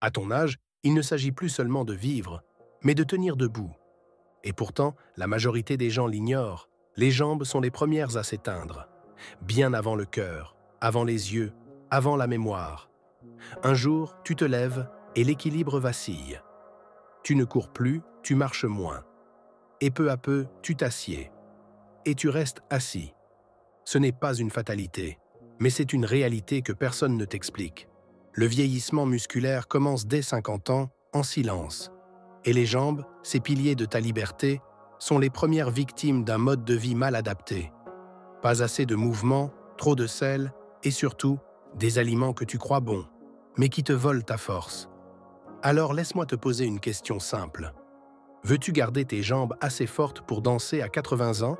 À ton âge, il ne s'agit plus seulement de vivre, mais de tenir debout. Et pourtant, la majorité des gens l'ignorent. Les jambes sont les premières à s'éteindre, bien avant le cœur, avant les yeux, avant la mémoire. Un jour, tu te lèves et l'équilibre vacille. Tu ne cours plus, tu marches moins. Et peu à peu, tu t'assieds. Et tu restes assis. Ce n'est pas une fatalité, mais c'est une réalité que personne ne t'explique. Le vieillissement musculaire commence dès 50 ans, en silence. Et les jambes, ces piliers de ta liberté, sont les premières victimes d'un mode de vie mal adapté. Pas assez de mouvement, trop de sel, et surtout, des aliments que tu crois bons, mais qui te volent ta force. Alors laisse-moi te poser une question simple. Veux-tu garder tes jambes assez fortes pour danser à 80 ans?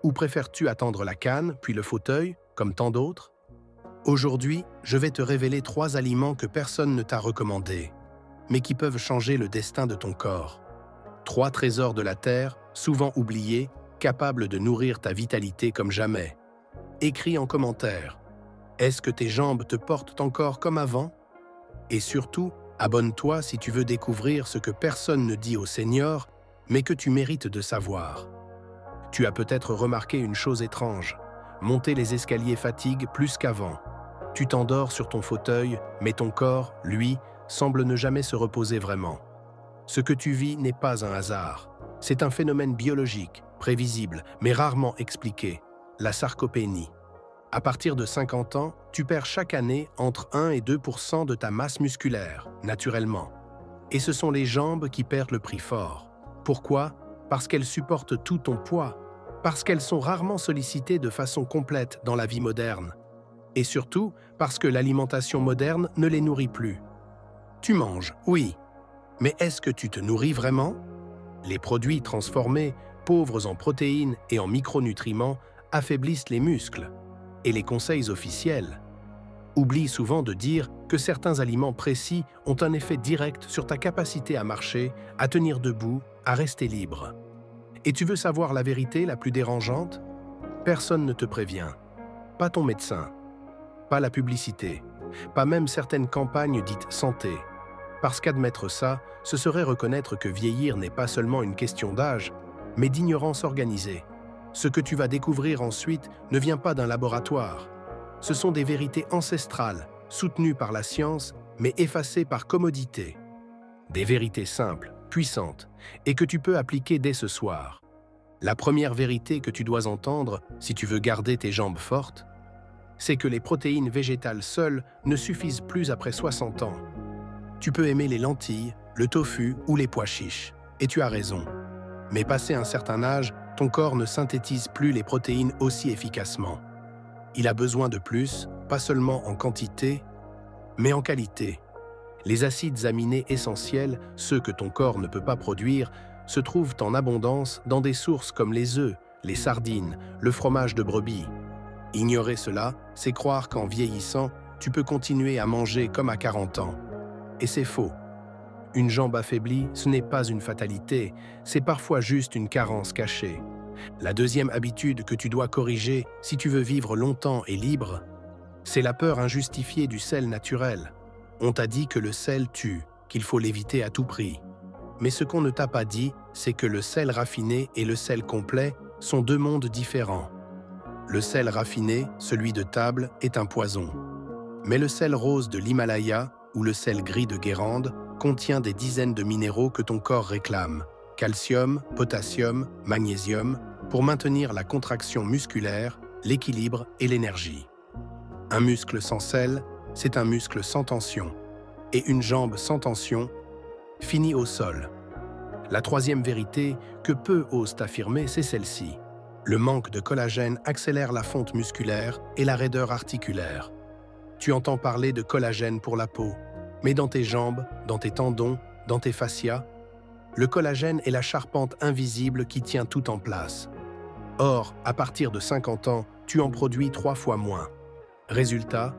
Ou préfères-tu attendre la canne, puis le fauteuil, comme tant d'autres? Aujourd'hui, je vais te révéler 3 aliments que personne ne t'a recommandés, mais qui peuvent changer le destin de ton corps. 3 trésors de la terre, souvent oubliés, capables de nourrir ta vitalité comme jamais. Écris en commentaire. Est-ce que tes jambes te portent encore comme avant? Et surtout, abonne-toi si tu veux découvrir ce que personne ne dit aux seniors, mais que tu mérites de savoir. Tu as peut-être remarqué une chose étrange. Monter les escaliers fatigue plus qu'avant. Tu t'endors sur ton fauteuil, mais ton corps, lui, semble ne jamais se reposer vraiment. Ce que tu vis n'est pas un hasard. C'est un phénomène biologique, prévisible, mais rarement expliqué, la sarcopénie. À partir de 50 ans, tu perds chaque année entre 1 et 2% de ta masse musculaire, naturellement. Et ce sont les jambes qui perdent le prix fort. Pourquoi? Parce qu'elles supportent tout ton poids, parce qu'elles sont rarement sollicitées de façon complète dans la vie moderne. Et surtout, parce que l'alimentation moderne ne les nourrit plus. Tu manges, oui. Mais est-ce que tu te nourris vraiment? Les produits transformés, pauvres en protéines et en micronutriments, affaiblissent les muscles. Et les conseils officiels oublient souvent de dire que certains aliments précis ont un effet direct sur ta capacité à marcher, à tenir debout, à rester libre. Et tu veux savoir la vérité la plus dérangeante? Personne ne te prévient. Pas ton médecin, pas la publicité, pas même certaines campagnes dites santé. Parce qu'admettre ça, ce serait reconnaître que vieillir n'est pas seulement une question d'âge, mais d'ignorance organisée. Ce que tu vas découvrir ensuite ne vient pas d'un laboratoire. Ce sont des vérités ancestrales, soutenues par la science, mais effacées par commodité. Des vérités simples, puissantes, et que tu peux appliquer dès ce soir. La première vérité que tu dois entendre, si tu veux garder tes jambes fortes, c'est que les protéines végétales seules ne suffisent plus après 60 ans. Tu peux aimer les lentilles, le tofu ou les pois chiches, et tu as raison. Mais passé un certain âge, ton corps ne synthétise plus les protéines aussi efficacement. Il a besoin de plus, pas seulement en quantité, mais en qualité. Les acides aminés essentiels, ceux que ton corps ne peut pas produire, se trouvent en abondance dans des sources comme les œufs, les sardines, le fromage de brebis. Ignorer cela, c'est croire qu'en vieillissant, tu peux continuer à manger comme à 40 ans. Et c'est faux. Une jambe affaiblie, ce n'est pas une fatalité, c'est parfois juste une carence cachée. La deuxième habitude que tu dois corriger si tu veux vivre longtemps et libre, c'est la peur injustifiée du sel naturel. On t'a dit que le sel tue, qu'il faut l'éviter à tout prix. Mais ce qu'on ne t'a pas dit, c'est que le sel raffiné et le sel complet sont 2 mondes différents. Le sel raffiné, celui de table, est un poison. Mais le sel rose de l'Himalaya ou le sel gris de Guérande contient des dizaines de minéraux que ton corps réclame, calcium, potassium, magnésium, pour maintenir la contraction musculaire, l'équilibre et l'énergie. Un muscle sans sel, c'est un muscle sans tension. Et une jambe sans tension finit au sol. La troisième vérité que peu osent affirmer, c'est celle-ci. Le manque de collagène accélère la fonte musculaire et la raideur articulaire. Tu entends parler de collagène pour la peau, mais dans tes jambes, dans tes tendons, dans tes fascias, le collagène est la charpente invisible qui tient tout en place. Or, à partir de 50 ans, tu en produis 3 fois moins. Résultat,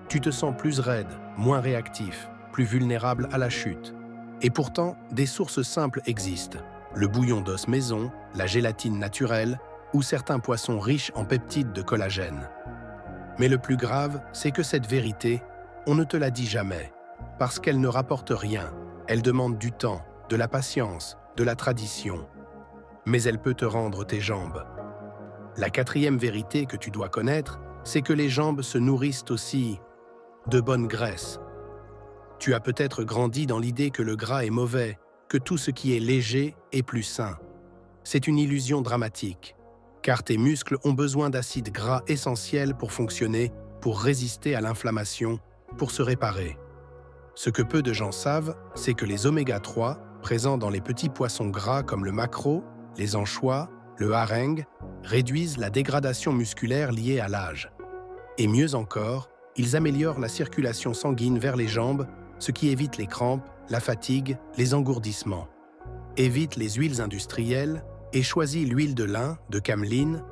tu te sens plus raide, moins réactif, plus vulnérable à la chute. Et pourtant, des sources simples existent. Le bouillon d'os maison, la gélatine naturelle ou certains poissons riches en peptides de collagène. Mais le plus grave, c'est que cette vérité, on ne te la dit jamais. Parce qu'elle ne rapporte rien. Elle demande du temps, de la patience, de la tradition. Mais elle peut te rendre tes jambes. La quatrième vérité que tu dois connaître, c'est que les jambes se nourrissent aussi de bonne graisse. Tu as peut-être grandi dans l'idée que le gras est mauvais, que tout ce qui est léger est plus sain. C'est une illusion dramatique, car tes muscles ont besoin d'acides gras essentiels pour fonctionner, pour résister à l'inflammation, pour se réparer. Ce que peu de gens savent, c'est que les oméga 3, présents dans les petits poissons gras comme le maquereau, les anchois, le hareng, réduisent la dégradation musculaire liée à l'âge. Et mieux encore, ils améliorent la circulation sanguine vers les jambes, ce qui évite les crampes, la fatigue, les engourdissements. Évite les huiles industrielles et choisis l'huile de lin, de cameline,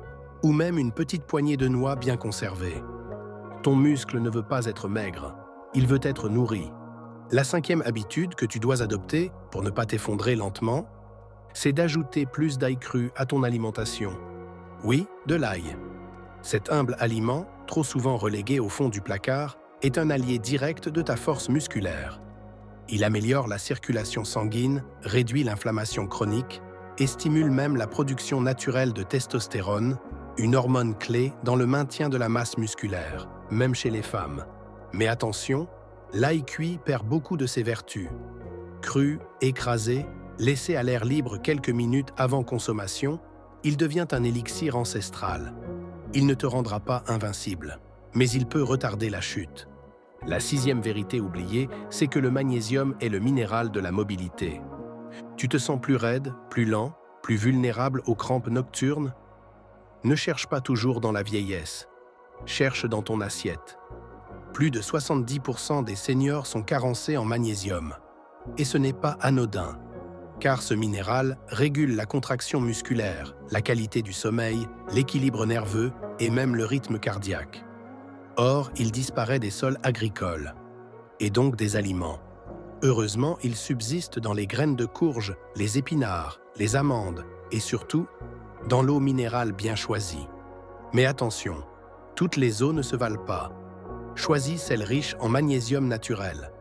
ou même une petite poignée de noix bien conservée. Ton muscle ne veut pas être maigre, il veut être nourri. La cinquième habitude que tu dois adopter, pour ne pas t'effondrer lentement, c'est d'ajouter plus d'ail cru à ton alimentation. Oui, de l'ail. Cet humble aliment, trop souvent relégué au fond du placard, est un allié direct de ta force musculaire. Il améliore la circulation sanguine, réduit l'inflammation chronique et stimule même la production naturelle de testostérone, une hormone clé dans le maintien de la masse musculaire, même chez les femmes. Mais attention, l'ail cuit perd beaucoup de ses vertus. Cru, écrasé, laissé à l'air libre quelques minutes avant consommation, il devient un élixir ancestral. Il ne te rendra pas invincible, mais il peut retarder la chute. La sixième vérité oubliée, c'est que le magnésium est le minéral de la mobilité. Tu te sens plus raide, plus lent, plus vulnérable aux crampes nocturnes? Ne cherche pas toujours dans la vieillesse. Cherche dans ton assiette. Plus de 70% des seniors sont carencés en magnésium. Et ce n'est pas anodin, car ce minéral régule la contraction musculaire, la qualité du sommeil, l'équilibre nerveux et même le rythme cardiaque. Or, il disparaît des sols agricoles, et donc des aliments. Heureusement, il subsiste dans les graines de courge, les épinards, les amandes, et surtout, dans l'eau minérale bien choisie. Mais attention, toutes les eaux ne se valent pas. Choisis celles riches en magnésium naturel.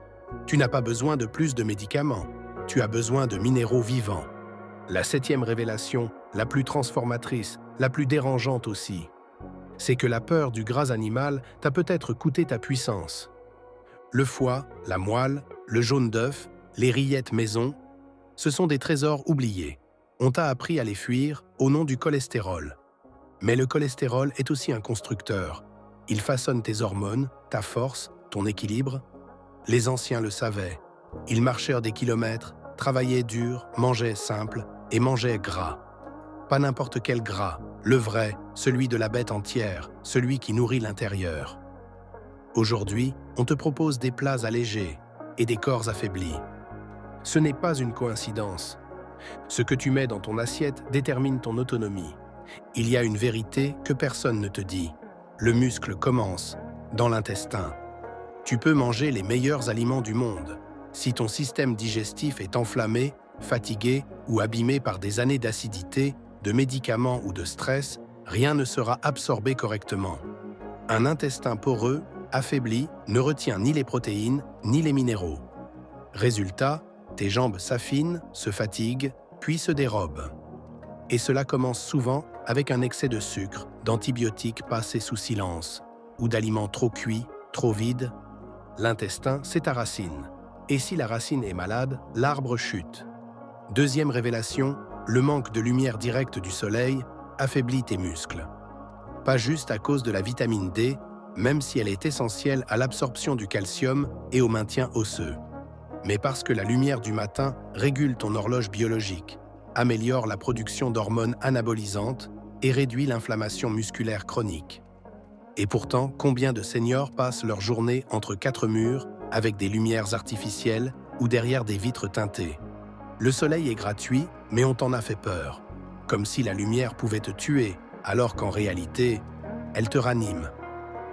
Tu n'as pas besoin de plus de médicaments, tu as besoin de minéraux vivants. La septième révélation, la plus transformatrice, la plus dérangeante aussi, c'est que la peur du gras animal t'a peut-être coûté ta puissance. Le foie, la moelle, le jaune d'œuf, les rillettes maison, ce sont des trésors oubliés. On t'a appris à les fuir au nom du cholestérol. Mais le cholestérol est aussi un constructeur. Il façonne tes hormones, ta force, ton équilibre. Les anciens le savaient. Ils marchèrent des kilomètres, travaillaient dur, mangeaient simple et mangeaient gras. Pas n'importe quel gras, le vrai, celui de la bête entière, celui qui nourrit l'intérieur. Aujourd'hui, on te propose des plats allégés et des corps affaiblis. Ce n'est pas une coïncidence. Ce que tu mets dans ton assiette détermine ton autonomie. Il y a une vérité que personne ne te dit. Le muscle commence dans l'intestin. Tu peux manger les meilleurs aliments du monde. Si ton système digestif est enflammé, fatigué ou abîmé par des années d'acidité, de médicaments ou de stress, rien ne sera absorbé correctement. Un intestin poreux, affaibli, ne retient ni les protéines ni les minéraux. Résultat, tes jambes s'affinent, se fatiguent, puis se dérobent. Et cela commence souvent avec un excès de sucre, d'antibiotiques passés sous silence, ou d'aliments trop cuits, trop vides. L'intestin, c'est ta racine. Et si la racine est malade, l'arbre chute. Deuxième révélation, le manque de lumière directe du soleil affaiblit tes muscles. Pas juste à cause de la vitamine D, même si elle est essentielle à l'absorption du calcium et au maintien osseux, mais parce que la lumière du matin régule ton horloge biologique, améliore la production d'hormones anabolisantes et réduit l'inflammation musculaire chronique. Et pourtant, combien de seniors passent leur journée entre quatre murs avec des lumières artificielles ou derrière des vitres teintées? Le soleil est gratuit, mais on t'en a fait peur, comme si la lumière pouvait te tuer, alors qu'en réalité, elle te ranime.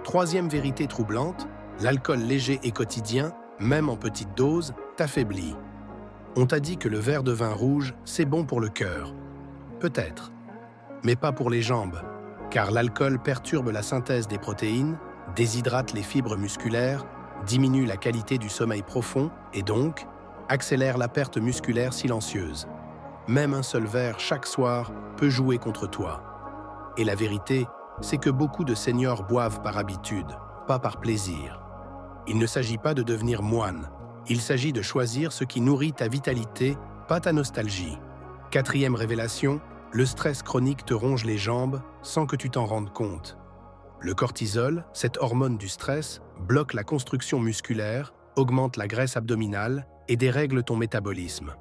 Troisième vérité troublante, l'alcool léger et quotidien, même en petite dose, t'affaiblit. On t'a dit que le verre de vin rouge, c'est bon pour le cœur. Peut-être, mais pas pour les jambes, car l'alcool perturbe la synthèse des protéines, déshydrate les fibres musculaires, diminue la qualité du sommeil profond et donc accélère la perte musculaire silencieuse. Même un seul verre chaque soir peut jouer contre toi. Et la vérité, c'est que beaucoup de seniors boivent par habitude, pas par plaisir. Il ne s'agit pas de devenir moine, il s'agit de choisir ce qui nourrit ta vitalité, pas ta nostalgie. Quatrième révélation, le stress chronique te ronge les jambes sans que tu t'en rendes compte. Le cortisol, cette hormone du stress, bloque la construction musculaire, augmente la graisse abdominale et dérègle ton métabolisme.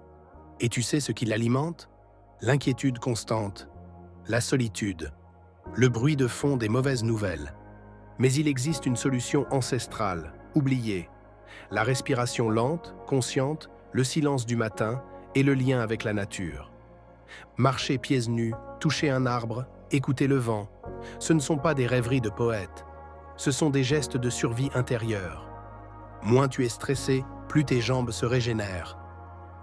Et tu sais ce qui l'alimente? L'inquiétude constante, la solitude, le bruit de fond des mauvaises nouvelles. Mais il existe une solution ancestrale, oubliée. La respiration lente, consciente, le silence du matin et le lien avec la nature. Marcher pieds nus, toucher un arbre, écouter le vent, ce ne sont pas des rêveries de poètes, ce sont des gestes de survie intérieure. Moins tu es stressé, plus tes jambes se régénèrent.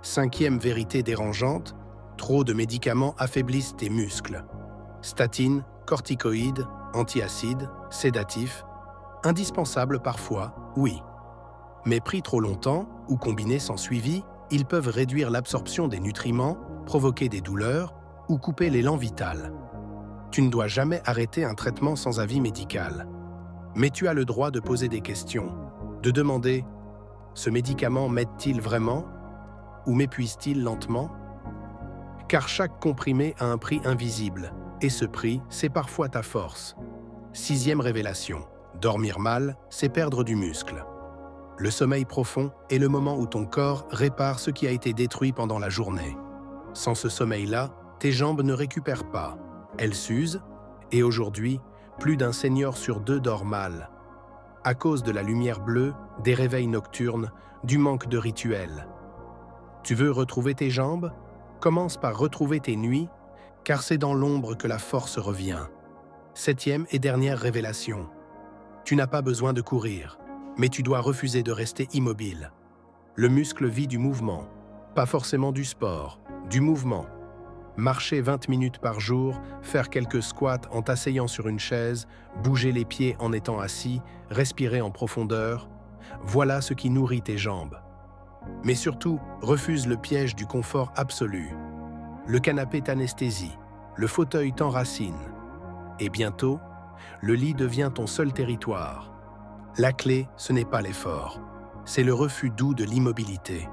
Cinquième vérité dérangeante, trop de médicaments affaiblissent tes muscles. Statines, corticoïdes, antiacides, sédatifs, indispensables parfois, oui. Mais pris trop longtemps ou combinés sans suivi, ils peuvent réduire l'absorption des nutriments, provoquer des douleurs ou couper l'élan vital. Tu ne dois jamais arrêter un traitement sans avis médical. Mais tu as le droit de poser des questions, de demander « Ce médicament m'aide-t-il vraiment ou m'épuise-t-il lentement ?» Car chaque comprimé a un prix invisible, et ce prix, c'est parfois ta force. Sixième révélation, dormir mal, c'est perdre du muscle. Le sommeil profond est le moment où ton corps répare ce qui a été détruit pendant la journée. Sans ce sommeil-là, tes jambes ne récupèrent pas. Elles s'usent, et aujourd'hui, plus d'un senior sur deux dort mal. À cause de la lumière bleue, des réveils nocturnes, du manque de rituels. Tu veux retrouver tes jambes? Commence par retrouver tes nuits, car c'est dans l'ombre que la force revient. Septième et dernière révélation. Tu n'as pas besoin de courir, mais tu dois refuser de rester immobile. Le muscle vit du mouvement, pas forcément du sport, du mouvement. Marcher 20 minutes par jour, faire quelques squats en t'asseyant sur une chaise, bouger les pieds en étant assis, respirer en profondeur, voilà ce qui nourrit tes jambes. Mais surtout, refuse le piège du confort absolu. Le canapé t'anesthésie, le fauteuil t'enracine. Et bientôt, le lit devient ton seul territoire. La clé, ce n'est pas l'effort, c'est le refus doux de l'immobilité.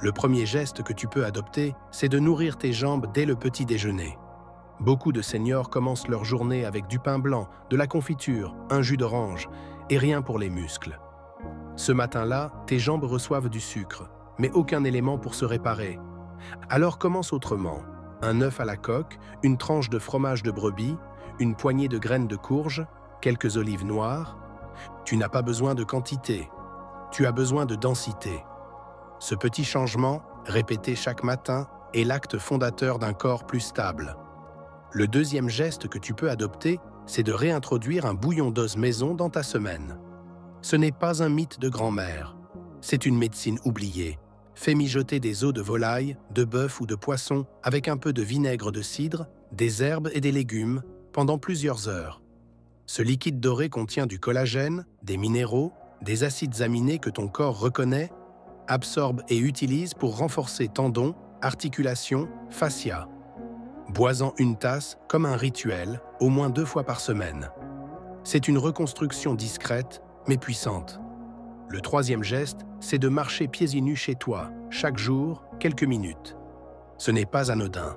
Le premier geste que tu peux adopter, c'est de nourrir tes jambes dès le petit déjeuner. Beaucoup de seniors commencent leur journée avec du pain blanc, de la confiture, un jus d'orange, et rien pour les muscles. Ce matin-là, tes jambes reçoivent du sucre, mais aucun élément pour se réparer. Alors commence autrement. Un œuf à la coque, une tranche de fromage de brebis, une poignée de graines de courge, quelques olives noires. Tu n'as pas besoin de quantité, tu as besoin de densité. Ce petit changement, répété chaque matin, est l'acte fondateur d'un corps plus stable. Le deuxième geste que tu peux adopter, c'est de réintroduire un bouillon d'os maison dans ta semaine. Ce n'est pas un mythe de grand-mère, c'est une médecine oubliée. Fais mijoter des os de volaille, de bœuf ou de poisson avec un peu de vinaigre de cidre, des herbes et des légumes pendant plusieurs heures. Ce liquide doré contient du collagène, des minéraux, des acides aminés que ton corps reconnaît, absorbe et utilise pour renforcer tendons, articulations, fascia. Bois-en une tasse comme un rituel, au moins 2 fois par semaine. C'est une reconstruction discrète, mais puissante. Le troisième geste, c'est de marcher pieds nus chez toi, chaque jour, quelques minutes. Ce n'est pas anodin.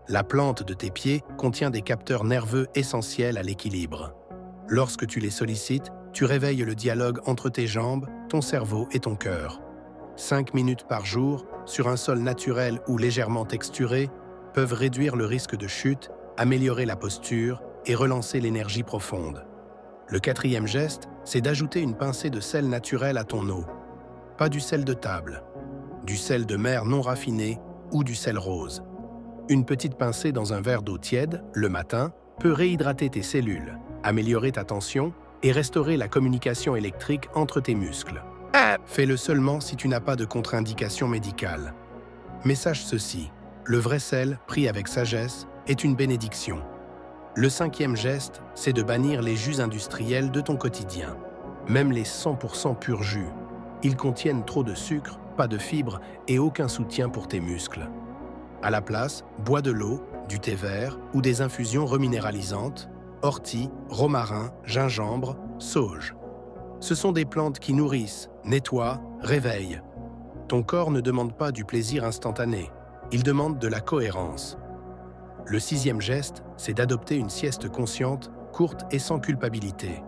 La plante de tes pieds contient des capteurs nerveux essentiels à l'équilibre. Lorsque tu les sollicites, tu réveilles le dialogue entre tes jambes, ton cerveau et ton cœur. 5 minutes par jour, sur un sol naturel ou légèrement texturé, peuvent réduire le risque de chute, améliorer la posture et relancer l'énergie profonde. Le quatrième geste, c'est d'ajouter une pincée de sel naturel à ton eau. Pas du sel de table, du sel de mer non raffiné ou du sel rose. Une petite pincée dans un verre d'eau tiède, le matin, peut réhydrater tes cellules, améliorer ta tension et restaurer la communication électrique entre tes muscles. Fais-le seulement si tu n'as pas de contre-indication médicale. Mais sache ceci, le vrai sel, pris avec sagesse, est une bénédiction. Le cinquième geste, c'est de bannir les jus industriels de ton quotidien. même les 100% pur jus. Ils contiennent trop de sucre, pas de fibres et aucun soutien pour tes muscles. À la place, bois de l'eau, du thé vert ou des infusions reminéralisantes, ortie, romarin, gingembre, sauge. Ce sont des plantes qui nourrissent, nettoient, réveillent. Ton corps ne demande pas du plaisir instantané, il demande de la cohérence. Le 6e geste, c'est d'adopter une sieste consciente, courte et sans culpabilité.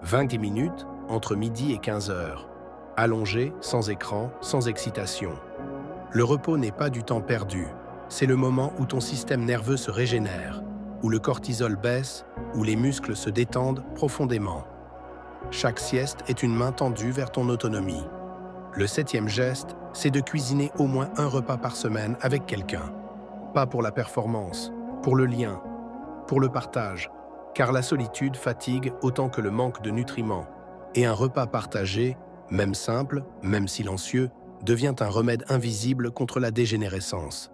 20 minutes entre midi et 15 heures. Allongé, sans écran, sans excitation. Le repos n'est pas du temps perdu, c'est le moment où ton système nerveux se régénère, où le cortisol baisse, où les muscles se détendent profondément. Chaque sieste est une main tendue vers ton autonomie. Le 7e geste, c'est de cuisiner au moins un repas par semaine avec quelqu'un. Pas pour la performance, pour le lien, pour le partage, car la solitude fatigue autant que le manque de nutriments. Et un repas partagé, même simple, même silencieux, devient un remède invisible contre la dégénérescence.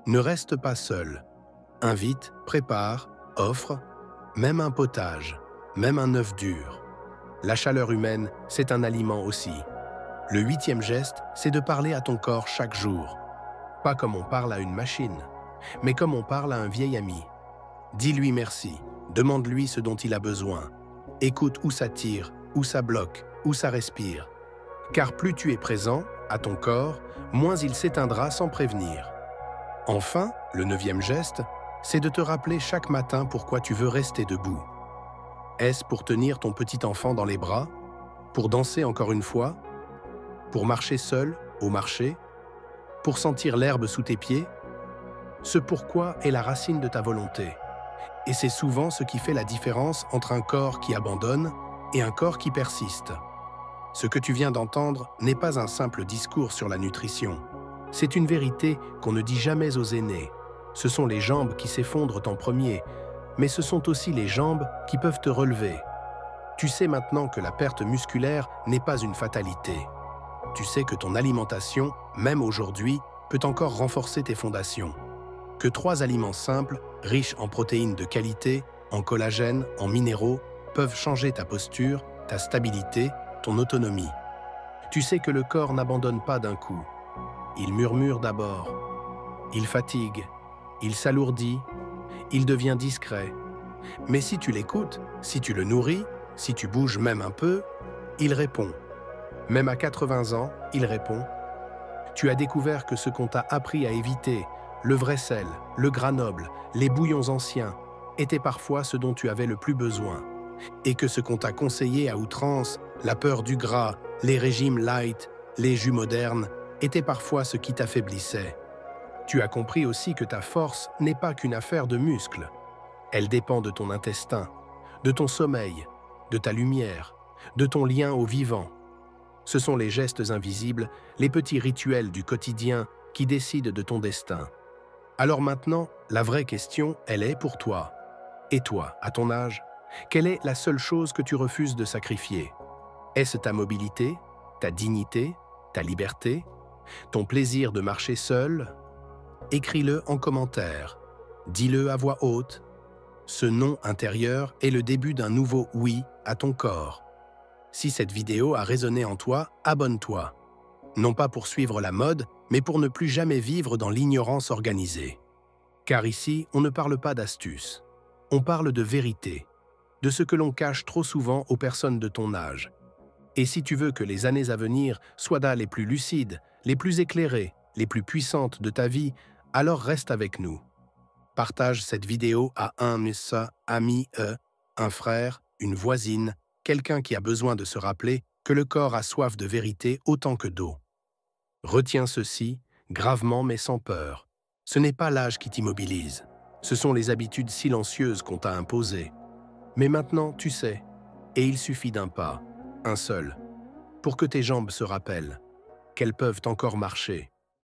Ne reste pas seul. Invite, prépare, offre, même un potage, même un œuf dur. La chaleur humaine, c'est un aliment aussi. Le 8e geste, c'est de parler à ton corps chaque jour. Pas comme on parle à une machine, mais comme on parle à un vieil ami. Dis-lui merci, demande-lui ce dont il a besoin. Écoute où ça tire, où ça bloque, où ça respire. Car plus tu es présent, à ton corps, moins il s'éteindra sans prévenir. Enfin, le 9e geste, c'est de te rappeler chaque matin pourquoi tu veux rester debout. Est-ce pour tenir ton petit enfant dans les bras? Pour danser encore une fois? Pour marcher seul, au marché? Pour sentir l'herbe sous tes pieds? Ce pourquoi est la racine de ta volonté. Et c'est souvent ce qui fait la différence entre un corps qui abandonne et un corps qui persiste. Ce que tu viens d'entendre n'est pas un simple discours sur la nutrition. C'est une vérité qu'on ne dit jamais aux aînés. Ce sont les jambes qui s'effondrent en premier, mais ce sont aussi les jambes qui peuvent te relever. Tu sais maintenant que la perte musculaire n'est pas une fatalité. Tu sais que ton alimentation, même aujourd'hui, peut encore renforcer tes fondations. Que 3 aliments simples, riches en protéines de qualité, en collagène, en minéraux, peuvent changer ta posture, ta stabilité, ton autonomie. Tu sais que le corps n'abandonne pas d'un coup. Il murmure d'abord. Il fatigue. Il s'alourdit. Il devient discret. Mais si tu l'écoutes, si tu le nourris, si tu bouges même un peu, il répond. Même à 80 ans, il répond. Tu as découvert que ce qu'on t'a appris à éviter, le vrai sel, le gras noble, les bouillons anciens, était parfois ce dont tu avais le plus besoin. Et que ce qu'on t'a conseillé à outrance, la peur du gras, les régimes light, les jus modernes, était parfois ce qui t'affaiblissait. Tu as compris aussi que ta force n'est pas qu'une affaire de muscles. Elle dépend de ton intestin, de ton sommeil, de ta lumière, de ton lien au vivant. Ce sont les gestes invisibles, les petits rituels du quotidien qui décident de ton destin. Alors maintenant, la vraie question, elle est pour toi. Et toi, à ton âge, quelle est la seule chose que tu refuses de sacrifier? Est-ce ta mobilité, ta dignité, ta liberté, ton plaisir de marcher seul? Écris-le en commentaire, dis-le à voix haute. Ce non intérieur est le début d'un nouveau oui à ton corps. Si cette vidéo a résonné en toi, abonne-toi. Non pas pour suivre la mode, mais pour ne plus jamais vivre dans l'ignorance organisée. Car ici, on ne parle pas d'astuces. On parle de vérité, de ce que l'on cache trop souvent aux personnes de ton âge. Et si tu veux que les années à venir soient les plus lucides, les plus éclairées, les plus puissantes de ta vie, alors reste avec nous. Partage cette vidéo à un ami, un frère, une voisine, quelqu'un qui a besoin de se rappeler que le corps a soif de vérité autant que d'eau. Retiens ceci, gravement mais sans peur. Ce n'est pas l'âge qui t'immobilise. Ce sont les habitudes silencieuses qu'on t'a imposées. Mais maintenant, tu sais, et il suffit d'un pas, un seul, pour que tes jambes se rappellent qu'elles peuvent encore marcher.